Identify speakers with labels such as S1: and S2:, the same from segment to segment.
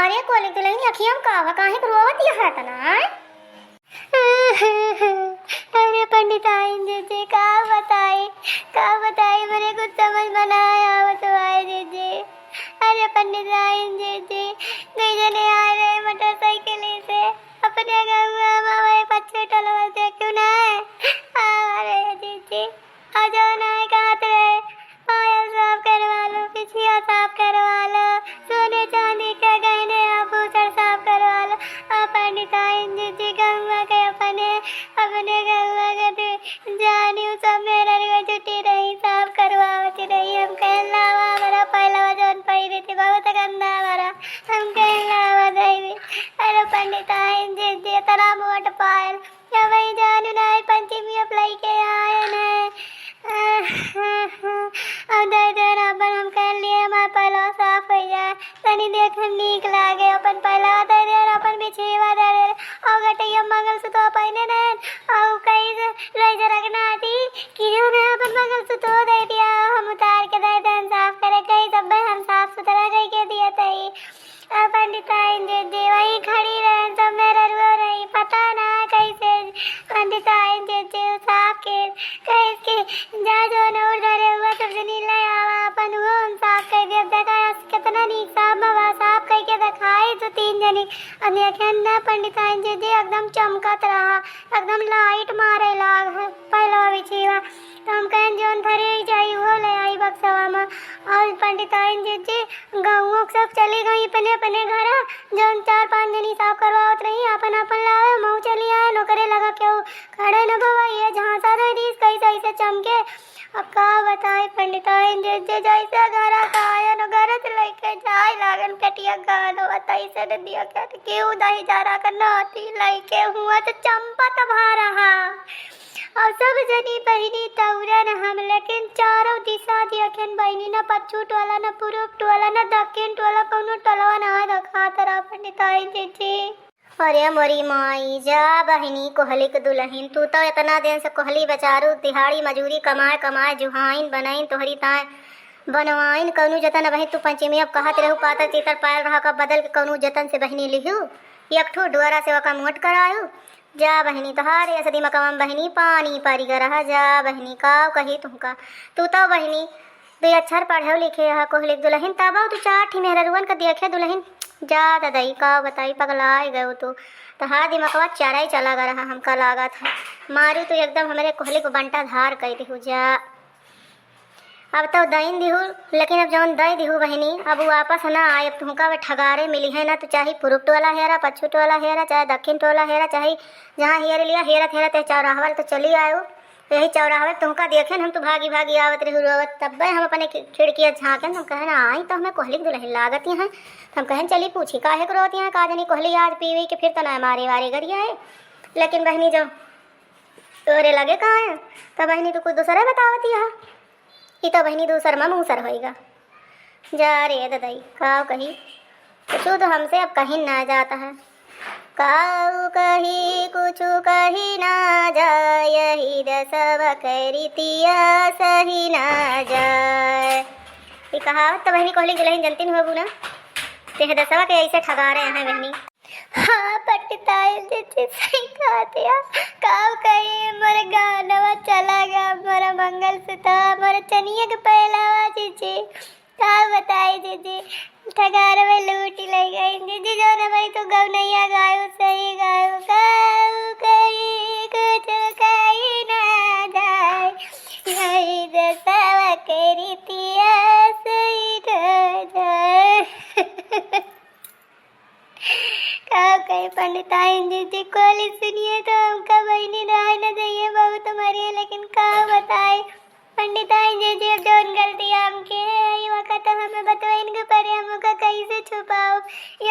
S1: अरे कोली दुल्हन अखियां कावा काहे रोवत है तना? अरे पंडिताइन जी का बताई मेरे कुछ समझ में ना आवत है जी। अरे पंडिताइन जी कई जने आ रहे मोटरसाइकिल से अपने गाँव में हमारे बच्चे टलवा से क्यों ना आ रहे जी आ जाओ ना कहाँ रहे पायल साफ करवा लो, पिछिया साफ करवा लो, सोने चांदी के गहने आभूषण साफ करवा लो। पंडिताइन जी गंगा के अपने गंगा के जानी सब मेरा छुट्टी रही साफ करवाती रही। हम कहला हमारा पहला वजन पड़ी थी बहुत गंदा हमारा, हम कहला देवी। अरे पंडिताइन जी इतना मोट पायल या वही जानू ना पंचमी अप्लाई के आए ने अपन हम कह लिए हमारा पहला साफ हो जाए तनी देख नीक लागे अपन पहला दे दे अपन बिछेवा दे दे और गटैया मंगलसूत्र पहने ने और कई रह रखना थी क्यों ना अपन मंगलसूत्र दे दिया हम उतार के दे दे साफ करे कई सब हम साफ सुथरा करके दिया तई। पंडिताइन जी वही खड़ी रहे सब मेरे रो रही पता ना कैसे पंडिताइन जी साफ के कैसे जा जो न उधर हुआ सब नीला आवा अपन वो हम साफ कर दिया देखा कितना नीक साफ बाबा साफ करके दिखाए तो तीन जनी देखें ना पंडिताइन जी एकदम चमकत रहा एकदम लाइट मारे लाग पहला बिछीवा तो हम कहें जोन धरे जाई वो ले आई बक्सवा में। और पंडिताइन जी गाँव सब चली गई अपने अपने घर जोन 4-5 जनी साफ करवावत रही अपन अपन लावे मऊ चली आए नौकरे लगा क्यों खड़े न भवा ये झांसा दे दी कैसे ऐसे चमके। अब का बताए पंडिताइन जी जैसे घर का आया न घर से लेके जाए लागन कटिया गानो बताई से दिया क्या क्यों दही जा रहा करना आती लेके हुआ तो चंपत भा रहा और सब जनी बहनी तौरन हम लेकिन चारों दिशा दियखन बहनी न पछूट वाला न पूरब वाला न दक्षिण वाला कोनो टलवा ना रखा तरह पंडिताइन जी। अरे मोरी माई जा बहनी कोहली के दुल्हन तू तो इतना दिन से कोहली बेचारू दिहाड़ी मजूरी कमाए जुहाइन बनाइन तोहरी ताए बनवाइन कौनु जतन बहन तू पंचमी अब कहत रहू पातर चितर पायल रहा का बदल के कौनु जतन से बहनी लिहू एकठो डुअरा से वका मोट करायू जा बहनी तोहारे असदी मकम बहनी पानी पारी रहा जा बहनी का कही तुमका तू तो बहनी दे अक्षर पढ़े लिखे है कोहली दुल्हन तब तू 4 ठी मेहरुअन का देखे दुल्हन जा ददाई का बताई पगलाए गए तो हाँ दिमागवा चारा ही चला गा रहा हमका लागा था मारू तो एकदम हमारे कोहली को बंटा धार कर दिहू जा। अब तो दईन दिहू लेकिन अब जौन दई दिहू बहनी अब वापस ना आए अब तुमका वे ठगारे मिली है ना तो चाहे पुरुट वाला हेरा पछूट वाला हेरा चाहे दक्षिण वाला हेरा चाहे जहाँ हेर लिया हेरत हेरत चौराहा तो चली आयो यही चौराहा तुमका देखे हम तो भागी भागी आवत रही रोवत तब हम अपने खिड़किया झाँकन हम कहें आई तो हमें कोहली दुल्हन लागत हैं हम कहें चली पूछी काहे को रोती हैं का जनी कोहली आज पीवी के फिर तो ना मारे वारे गरिया है लेकिन बहनी जो तोरे लगे कहाँ है तो बहनी तो कुछ दूसरा बतावती है ये तो बहनी दूसर में मूसर होएगा जा रे ददाई काव कही कुछ तो हमसे अब कहीं ना जाता है काऊ कही कुछ कही ना जाए यही दसव करितिया सही ना जाए ये कहावत तो बहनी कोहली दुल्हन जनती नहीं होबू ना तेह दसवा के ऐसे ठगा रहे हैं बहनी। हाँ पंडिताइन जी सही कहा दिया काऊ कही मोरे गानवा चला गया मोरा मंगलसूत्र मोरा चनिया के पहलावा जी का बताई जी ठगार में लूटी ले गई जी जो ना भाई तो गौनैया गायो सही गायो काऊ कही कुछ कही ना जाए यही दसवा करितिया सही ना जाए। का कहे पंडिताइन जी कोली सुनिए तो हमका बहनी रह न जाइए बहुत हमारी है लेकिन का बताए पंडिताइन जी अब जौन गलती हमके वक्त हमें बतवाइन के परे हमका कैसे छुपाओ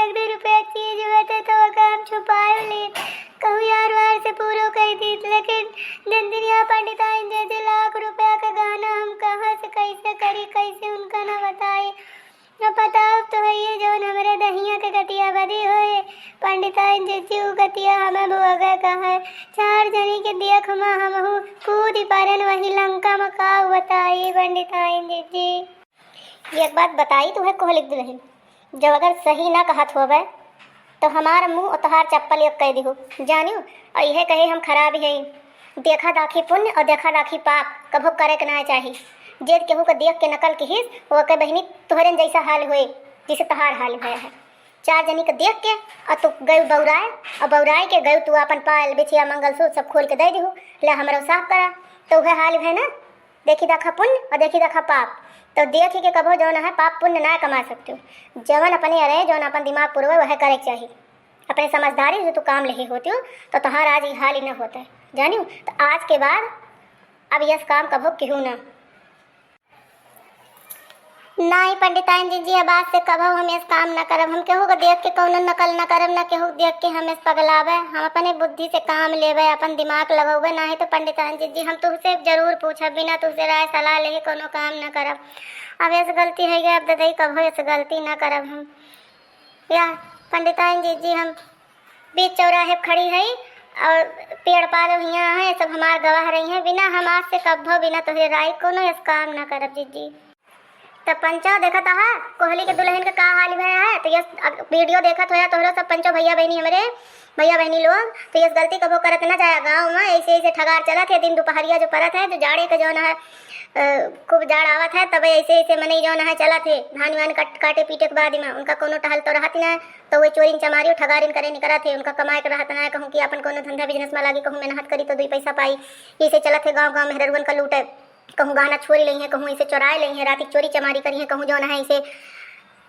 S1: 1-2 रुपया चीज होते तो हम छुपाए ले कहूँ यार वार से पूरा कर दी लेकिन दिन पंडिताइन जी लाख रुपया का गहना हम कहाँ से कैसे करी कैसे उनका ना बताए न बताओ तो है ये जो हमारे दहिया के गतिया बदी हुए पंडिताइन जी गतिया हमें भुआ कहा 4 जनी के देख हम कूद पारन वही लंका में का बताइए पंडिताइन जी। एक बात बताई तुम्हें कोहली दुल्हन जब अगर सही ना कहत होवे तो हमार मुंह और तोहार चप्पल एक कह दिहू जानियो। और यह कहे हम खराब है देखा दाखी पुण्य और देखा दाखी पाप कभो करे के ना चाहिए। जे केहू के देख के नकल किहिस वो के बहनी तोहरे जैसा हाल हुए जैसे तहार हाल हुआ है। 4 जनी के देख के और तू गई बौराए और बौराए के गई तू अपन पायल बिछिया मंगलसूत्र सब खोल के दे दिहू ले हमारा साफ करा तो वह हाल है ना। देखी देखा पुण्य और देखी देखा पाप तो देखी के कभो जौन है पाप पुण्य ना कमा सकते हो। जवन अपने अरे जौन अपन दिमाग पूर्व वह करे के चाहिए। अपने समझदारी जो तू काम नहीं होती हो तो तोहार आज ही हाल ही न होता है जानियो। तो आज के बाद अब यह काम कभो क्यों ना ही पंडिताइन जी अब आज से कभो हम इस काम न करब। हम केहू को देख के कौनो नकल न करब ना केहू देख के हम इस पगलावे। हम अपने बुद्धि से काम लेवे अपन दिमाग लगौबे ना ही तो पंडिताइन जी हम तुझसे जरूर पूछब बिना तुझसे राय सलाह ले कोनो काम न करब। अब ऐसे गलती है गई अब दादा कभो ऐसे गलती न करब हम। या पंडिताइन जी हम बीच चौराहे खड़ी है और पेड़ पालो यहाँ है सब हमार गवाह रही हैं बिना हम आज से कभो बिना तुझे राय कोनो इस काम न करब जी। तो पंचो देखा था कोहली के दुल्हन का हाल भया है तो ये वीडियो देखा तो तोहरा सब पंचो भैया बहनी हमारे भैया बहनी लोग तो ये गलती कबो करत ना जाए। गाँव में ऐसे ऐसे ठगार चला थे दिन दोपहरिया जो परत है जो जाड़े का जो है खूब जाड़ आवत है तब ऐसे ऐसे मनी जो है चला थे धान वान काटे पीटे के बाद में उनका कोनो टहल तो रहती ना तो वही चोरी चमारी ठगारिन करे नहीं करा थे उनका कमाए के रहता ना कहूँ कि अपन कोनो धंधा बिजनेस में लागी कहूँ मेहनत करी तो 2 पैसा पाई। ऐसे चला थे गाँव गाँव मेहरुअन का लूटे कहूँ गहना छोड़ी ली है कहूँ इसे चुराए ली है रात चोरी चमारी करी है कहूँ जो है इसे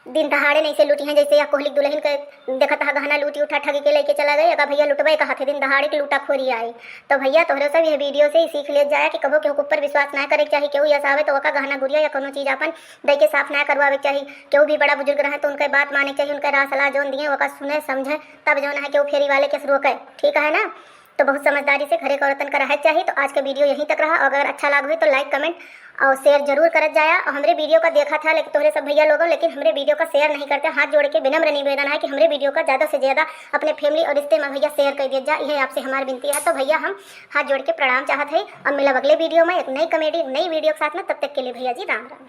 S1: दिन दहाड़े नहीं से लूटी हैं जैसे या कोहली दुल्हन के देखा था गहना लूटी उठा ठगी के लेके चला गया भैया लुटवे कहा थे दिन दहाड़े की लूटा खोरी आई। तो भैया तोहरे सब ये वीडियो से ही सीख ले जाए कि कबो केहू के ऊपर विश्वास ना करे चाहिए। केहू यस आवे तो ओका गहना गुड़िया या कोनो चीज़ अपन दे के साफ ना करवावे चाहिए। केहू भी बड़ा बुजुर्ग रहे तो उनके बात माने चाहिए उनके राह सलाह जोन दिए ओका सुने समझे तब जो है केहू फेरी वाले के रोके ठीक है ना। तो बहुत समझदारी से घरे का औरतन का रह चाहिए। तो आज का वीडियो यहीं तक रहा। अगर अच्छा लगा तो लाइक कमेंट और शेयर जरूर करत जाया। और हमारे वीडियो का देखा था लेकिन तोहरे सब भैया लोगों लेकिन हमारे वीडियो का शेयर नहीं करते। हाथ जोड़ के विनम्र निवेदन है कि हमारे वीडियो का ज़्यादा से ज़्यादा अपने फैमिली और रिश्ते में भैया शेयर कर दिया जाए। यह आपसे हमारी विनती है। तो भैया हम हाथ जोड़ के प्रणाम चाहते हैं। अब मिला अगले वीडियो में एक नई कॉमेडी नई वीडियो के साथ में। तब तक के लिए भैया जी राम राम।